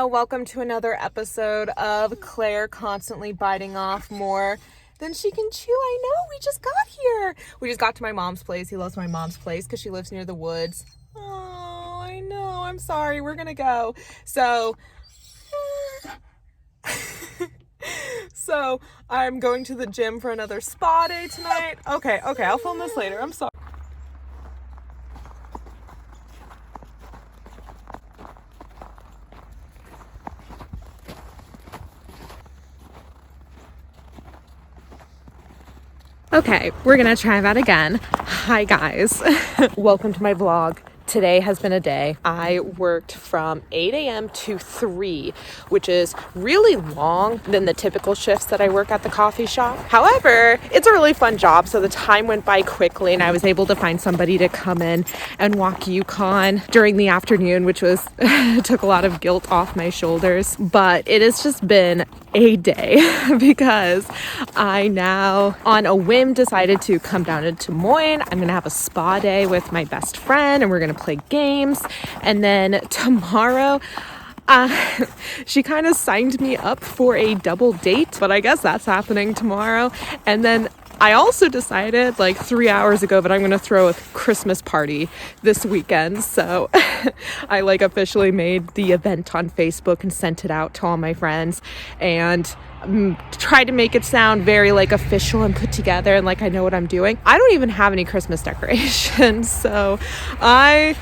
welcome to another episode of Claire constantly biting off more than she can chew. I know, we just got here. We just got to my mom's place. He loves my mom's place because she lives near the woods. Oh, I know, I'm sorry, we're gonna go. So I'm going to the gym for another spa day tonight. Okay, I'll film this later, I'm sorry. Okay, we're gonna try that again. Hi guys, welcome to my vlog. Today has been a day. I worked from 8 a.m. to 3, which is really long than the typical shifts that I work at the coffee shop. However, it's a really fun job, so the time went by quickly and I was able to find somebody to come in and walk Yukon during the afternoon, which was took a lot of guilt off my shoulders. But it has just been a day because I now, on a whim, decided to come down to Des Moines. I'm gonna have a spa day with my best friend and we're gonna play games. And then tomorrow, she kind of signed me up for a double date, but I guess that's happening tomorrow. And then I also decided like 3 hours ago that I'm going to throw a Christmas party this weekend. So I like officially made the event on Facebook and sent it out to all my friends and tried to make it sound very like official and put together and like I know what I'm doing. I don't even have any Christmas decorations, so I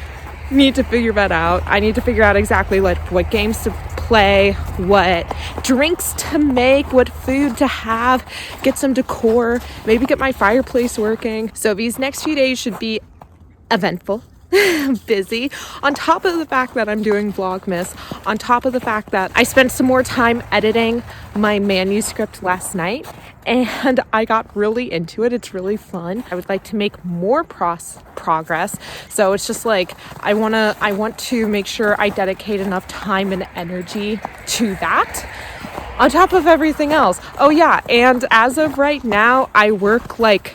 need to figure that out. I need to figure out exactly like what games to play, what drinks to make, what food to have, get some decor, maybe get my fireplace working. So these next few days should be eventful, busy, on top of the fact that I'm doing Vlogmas, on top of the fact that I spent some more time editing my manuscript last night and I got really into it. It's really fun. I would like to make more progress. So it's just like I want to make sure I dedicate enough time and energy to that on top of everything else. Oh yeah, and as of right now, I work like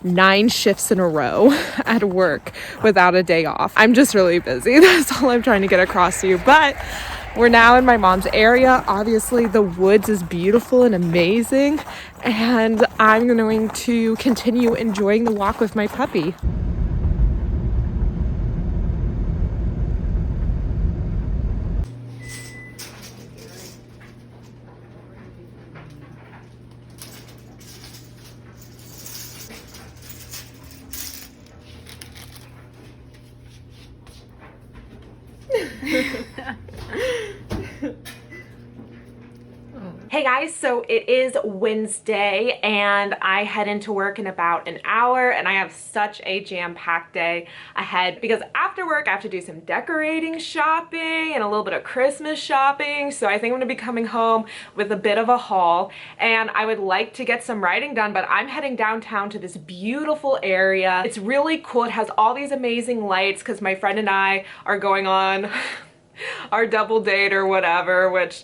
9 shifts in a row at work without a day off. I'm just really busy. That's all I'm trying to get across to you. But we're now in my mom's area. Obviously, the woods is beautiful and amazing, and I'm going to continue enjoying the walk with my puppy. Hey guys, so it is Wednesday and I head into work in about an hour and I have such a jam-packed day ahead because after work I have to do some decorating shopping and a little bit of Christmas shopping. So I think I'm gonna be coming home with a bit of a haul and I would like to get some writing done, but I'm heading downtown to this beautiful area. It's really cool. It has all these amazing lights because my friend and I are going on our double date or whatever, which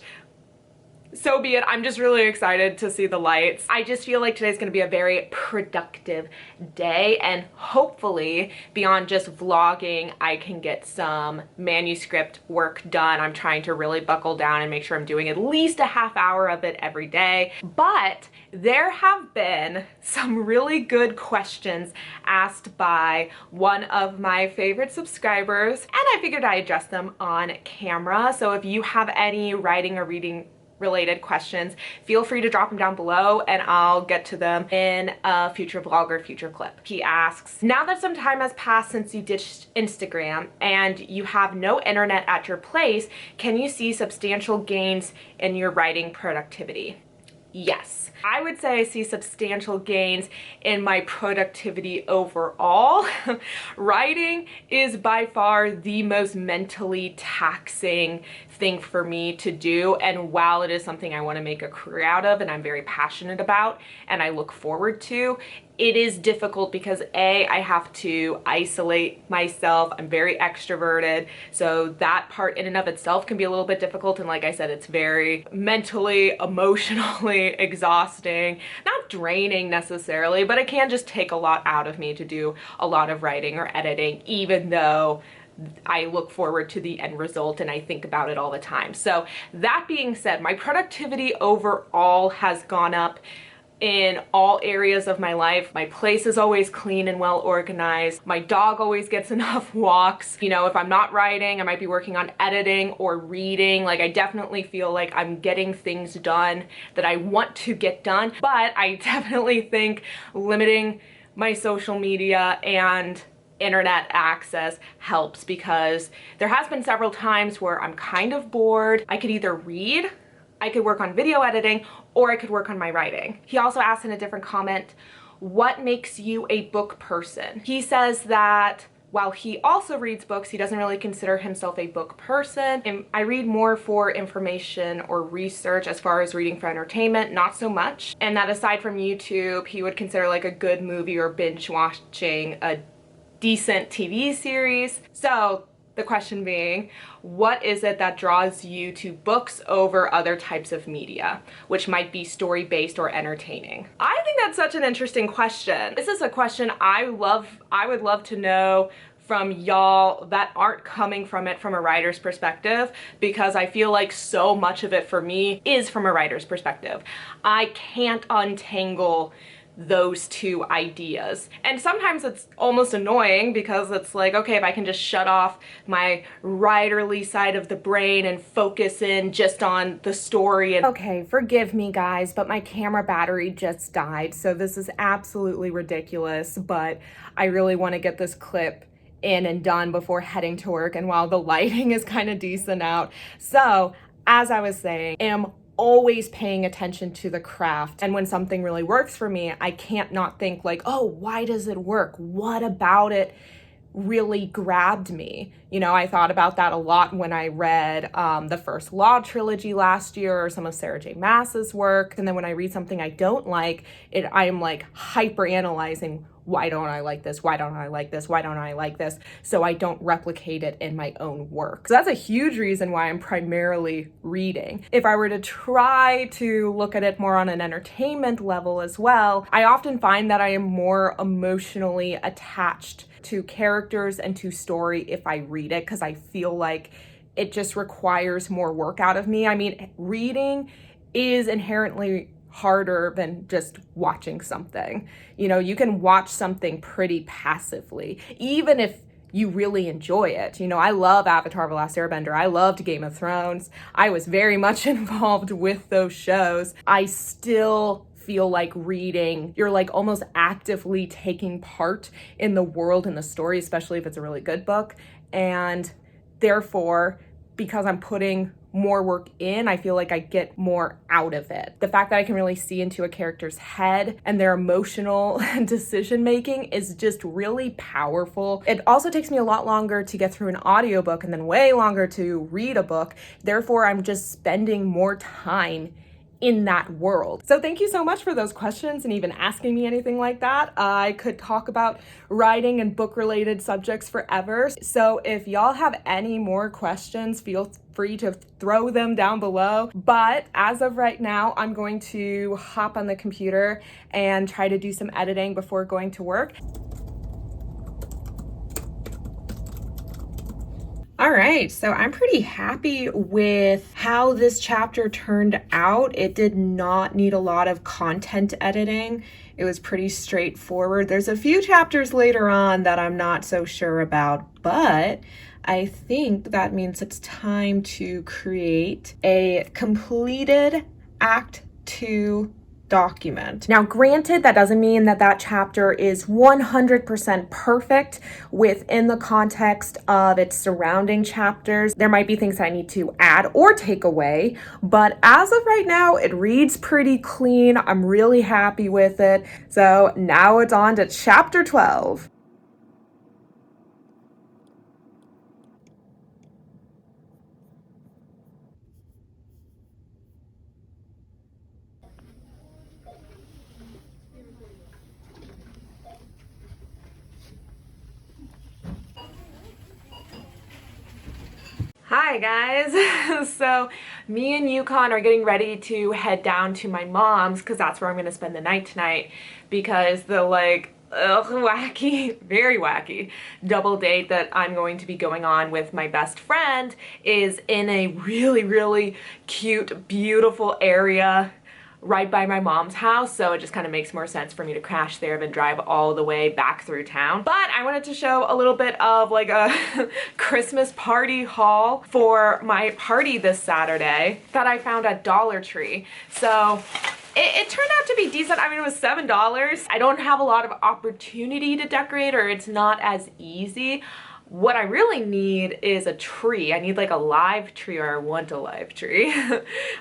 so be it. I'm just really excited to see the lights. I just feel like today's gonna be a very productive day and hopefully beyond just vlogging, I can get some manuscript work done. I'm trying to really buckle down and make sure I'm doing at least a half hour of it every day. But there have been some really good questions asked by one of my favorite subscribers and I figured I'd address them on camera. So if you have any writing or reading related questions, feel free to drop them down below and I'll get to them in a future vlog or future clip. He asks, now that some time has passed since you ditched Instagram and you have no internet at your place, can you see substantial gains in your writing productivity? Yes. I would say I see substantial gains in my productivity overall. Writing is by far the most mentally taxing thing for me to do, and while it is something I want to make a career out of and I'm very passionate about and I look forward to, it is difficult because A, I have to isolate myself. I'm very extroverted, so that part in and of itself can be a little bit difficult, and like I said, it's very mentally, emotionally exhausting. Not draining necessarily, but it can just take a lot out of me to do a lot of writing or editing, even though I look forward to the end result and I think about it all the time. So that being said, my productivity overall has gone up in all areas of my life. My place is always clean and well organized. My dog always gets enough walks. You know, if I'm not writing, I might be working on editing or reading. Like, I definitely feel like I'm getting things done that I want to get done. But I definitely think limiting my social media and internet access helps, because there has been several times where I'm kind of bored. I could either read, I could work on video editing, or I could work on my writing. He also asked in a different comment, what makes you a book person? He says that while he also reads books, he doesn't really consider himself a book person. And I read more for information or research. As far as reading for entertainment, not so much. And that aside from YouTube, he would consider like a good movie or binge watching a decent TV series. So the question being, what is it that draws you to books over other types of media, which might be story-based or entertaining? I think that's such an interesting question. This is a question I would love to know from y'all that aren't coming from it from a writer's perspective, because I feel like so much of it for me is from a writer's perspective. I can't untangle those two ideas. And sometimes it's almost annoying, because it's like, okay, if I can just shut off my writerly side of the brain and focus in just on the story. And okay, forgive me guys, but my camera battery just died, so this is absolutely ridiculous, but I really want to get this clip in and done before heading to work, and while the lighting is kind of decent out. So as I was saying, am always paying attention to the craft, and when something really works for me, I can't not think like, oh, why does it work? What about it really grabbed me? You know, I thought about that a lot when I read the first Law trilogy last year, or some of Sarah J. Maas's work. And then when I read something I don't like, I'm like hyper analyzing, why don't I like this? Why don't I like this? Why don't I like this? So I don't replicate it in my own work. So that's a huge reason why I'm primarily reading. If I were to try to look at it more on an entertainment level as well, I often find that I am more emotionally attached to characters and to story if I read it, because I feel like it just requires more work out of me. I mean, reading is inherently harder than just watching something. You know, you can watch something pretty passively, even if you really enjoy it. You know, I love Avatar: The Last Airbender. I loved Game of Thrones. I was very much involved with those shows. I still feel like reading, you're like almost actively taking part in the world and the story, especially if it's a really good book. And therefore, because I'm putting more work in, I feel like I get more out of it. The fact that I can really see into a character's head and their emotional decision making is just really powerful. It also takes me a lot longer to get through an audiobook and then way longer to read a book. Therefore, I'm just spending more time in that world. So thank you so much for those questions and even asking me anything like that. I could talk about writing and book related subjects forever. So if y'all have any more questions, feel free to throw them down below. But as of right now, I'm going to hop on the computer and try to do some editing before going to work. All right, so I'm pretty happy with how this chapter turned out. It did not need a lot of content editing. It was pretty straightforward. There's a few chapters later on that I'm not so sure about, but I think that means it's time to create a completed Act 2 document. Now, granted, that doesn't mean that that chapter is 100% perfect within the context of its surrounding chapters. There might be things I need to add or take away, but as of right now, it reads pretty clean. I'm really happy with it. So now it's on to chapter 12. Hi guys. So me and Yukon are getting ready to head down to my mom's because that's where I'm going to spend the night tonight, because the wacky, very wacky double date that I'm going to be going on with my best friend is in a really cute, beautiful area right by my mom's house, so it just kind of makes more sense for me to crash there than drive all the way back through town. But I wanted to show a little bit of like a Christmas party haul for my party this Saturday that I found at Dollar Tree. So it turned out to be decent. I mean, it was $7. I don't have a lot of opportunity to decorate, or it's not as easy. What I really need is a tree. I need like a live tree, or I want a live tree.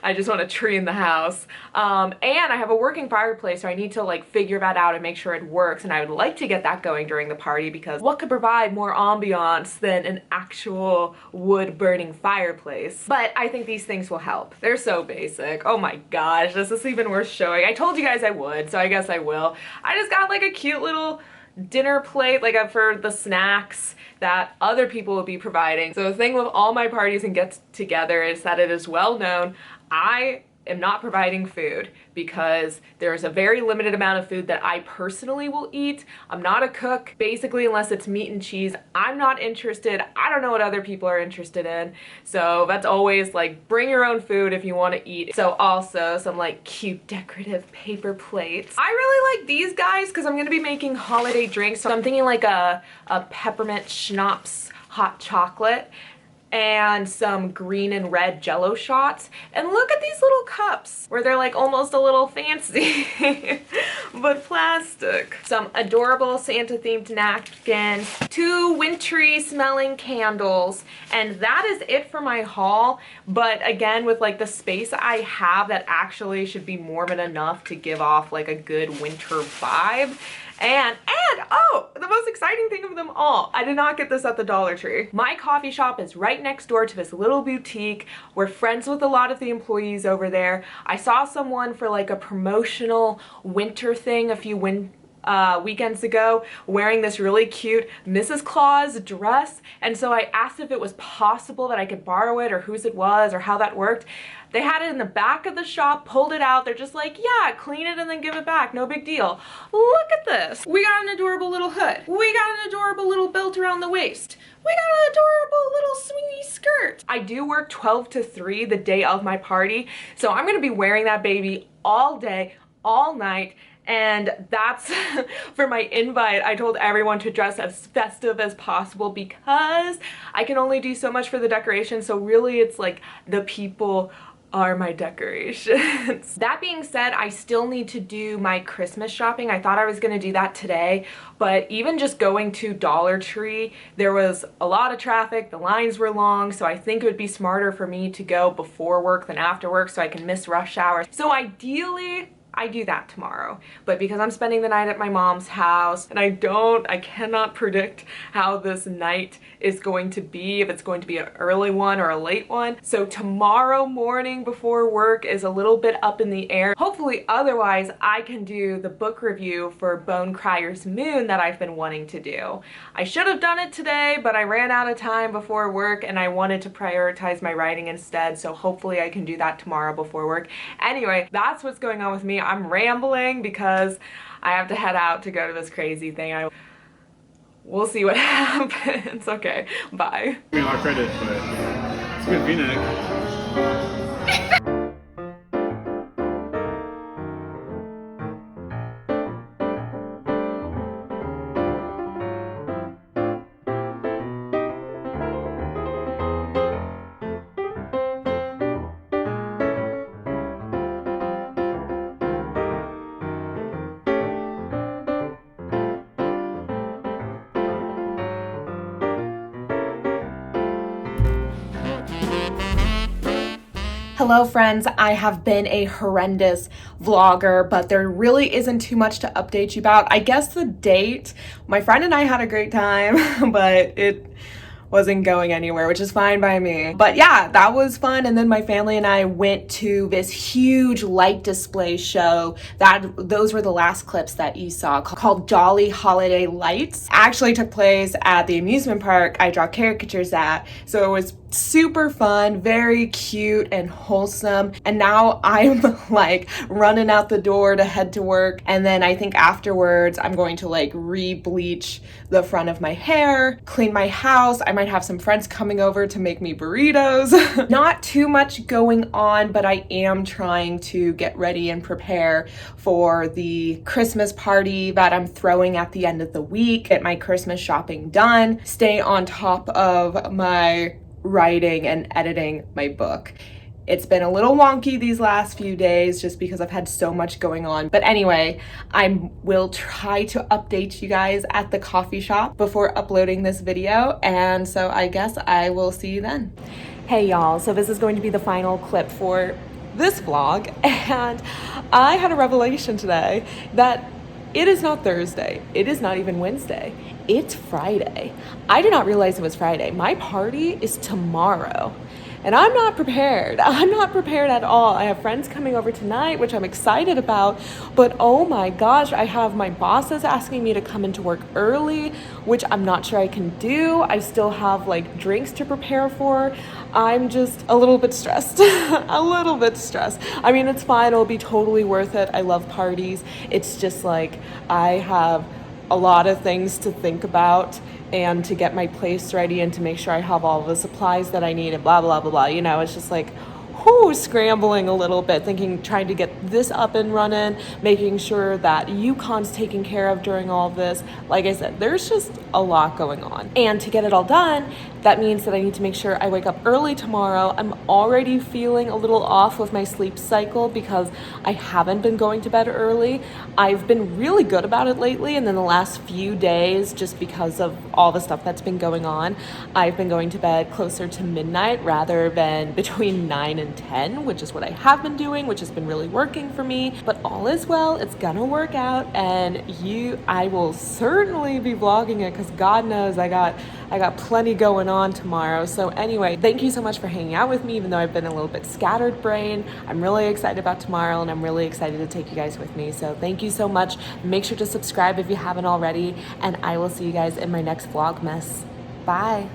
I just want a tree in the house. And I have a working fireplace, so I need to like figure that out and make sure it works. And I would like to get that going during the party, because what could provide more ambiance than an actual wood burning fireplace? But I think these things will help. They're so basic. Oh my gosh, this is even worth showing. I told you guys I would, so I guess I will. I just got like a cute little dinner plate, like for the snacks that other people will be providing. So the thing with all my parties and get-together is that it is well known I am not providing food, because there's a very limited amount of food that I personally will eat. I'm not a cook. Basically, unless it's meat and cheese, I'm not interested. I don't know what other people are interested in. So that's always like, bring your own food if you want to eat. So also some like cute decorative paper plates. I really like these guys because I'm going to be making holiday drinks. So I'm thinking like a peppermint schnapps hot chocolate, and some green and red jello shots. And look at these little cups where they're like almost a little fancy, but plastic. Some adorable Santa themed napkins, 2 wintry smelling candles, and that is it for my haul. But again, with like the space I have, that actually should be more than enough to give off like a good winter vibe. And oh, the most exciting thing of them all, I did not get this at the Dollar Tree. My coffee shop is right next door to this little boutique. We're friends with a lot of the employees over there. I saw someone for like a promotional winter thing a few weekends ago wearing this really cute Mrs. Claus dress, and so I asked if it was possible that I could borrow it, or whose it was, or how that worked. They had it in the back of the shop, pulled it out. They're just like, yeah, clean it and then give it back. No big deal. Look at this. We got an adorable little hood. We got an adorable little belt around the waist. We got an adorable little swingy skirt. I do work 12 to 3 the day of my party, so I'm gonna be wearing that baby all day, all night. And that's for my invite. I told everyone to dress as festive as possible, because I can only do so much for the decoration. So really it's like the people are my decorations. That being said, I still need to do my Christmas shopping. I thought I was gonna do that today, but even just going to Dollar Tree, there was a lot of traffic, the lines were long, so I think it would be smarter for me to go before work than after work so I can miss rush hour. So ideally, I do that tomorrow, but because I'm spending the night at my mom's house, and I cannot predict how this night is going to be, if it's going to be an early one or a late one. So tomorrow morning before work is a little bit up in the air. Hopefully otherwise I can do the book review for Bone Crier's Moon that I've been wanting to do. I should have done it today, but I ran out of time before work and I wanted to prioritize my writing instead, so hopefully I can do that tomorrow before work. Anyway, that's what's going on with me. I'm rambling because I have to head out to go to this crazy thing. We'll see what happens. Okay, bye. I mean, our credit, but it's a good V-neck. Hello friends, I have been a horrendous vlogger, but there really isn't too much to update you about. I guess the date, my friend and I had a great time, but it wasn't going anywhere, which is fine by me. But yeah, that was fun. And then my family and I went to this huge light display show. Those were the last clips that you saw, called Jolly Holiday Lights. Actually took place at the amusement park I draw caricatures at. So it was super fun, very cute and wholesome. And now I'm like running out the door to head to work. And then I think afterwards I'm going to like re-bleach the front of my hair, clean my house. I might have some friends coming over to make me burritos. Not too much going on, but I am trying to get ready and prepare for the Christmas party that I'm throwing at the end of the week, get my Christmas shopping done, stay on top of my writing and editing my book. It's been a little wonky these last few days just because I've had so much going on. But anyway, I will try to update you guys at the coffee shop before uploading this video. And so I guess I will see you then. Hey y'all, so this is going to be the final clip for this vlog. And I had a revelation today that it is not Thursday. It is not even Wednesday. It's Friday. I did not realize it was Friday. My party is tomorrow. And I'm not prepared. I'm not prepared at all. I have friends coming over tonight, which I'm excited about, but oh my gosh, I have my bosses asking me to come into work early, which I'm not sure I can do. I still have like drinks to prepare for. I'm just a little bit stressed, a little bit stressed. I mean, it's fine. It'll be totally worth it. I love parties. It's just like, I have a lot of things to think about and to get my place ready and to make sure I have all the supplies that I need and blah, blah, blah, blah. You know, it's just like, scrambling a little bit, trying to get this up and running, making sure that Yukon's taken care of during all of this. Like I said, there's just a lot going on. And to get it all done, that means that I need to make sure I wake up early tomorrow. I'm already feeling a little off with my sleep cycle because I haven't been going to bed early. I've been really good about it lately, and then the last few days, just because of all the stuff that's been going on, I've been going to bed closer to midnight rather than between 9 and 10, which is what I have been doing, which has been really working for me. But all is well, it's gonna work out, and I will certainly be vlogging it because God knows I got plenty going on tomorrow. So anyway, thank you so much for hanging out with me, even though I've been a little bit scattered brain. I'm really excited about tomorrow, and I'm really excited to take you guys with me. So thank you so much. Make sure to subscribe if you haven't already, and I will see you guys in my next Vlogmas. Bye.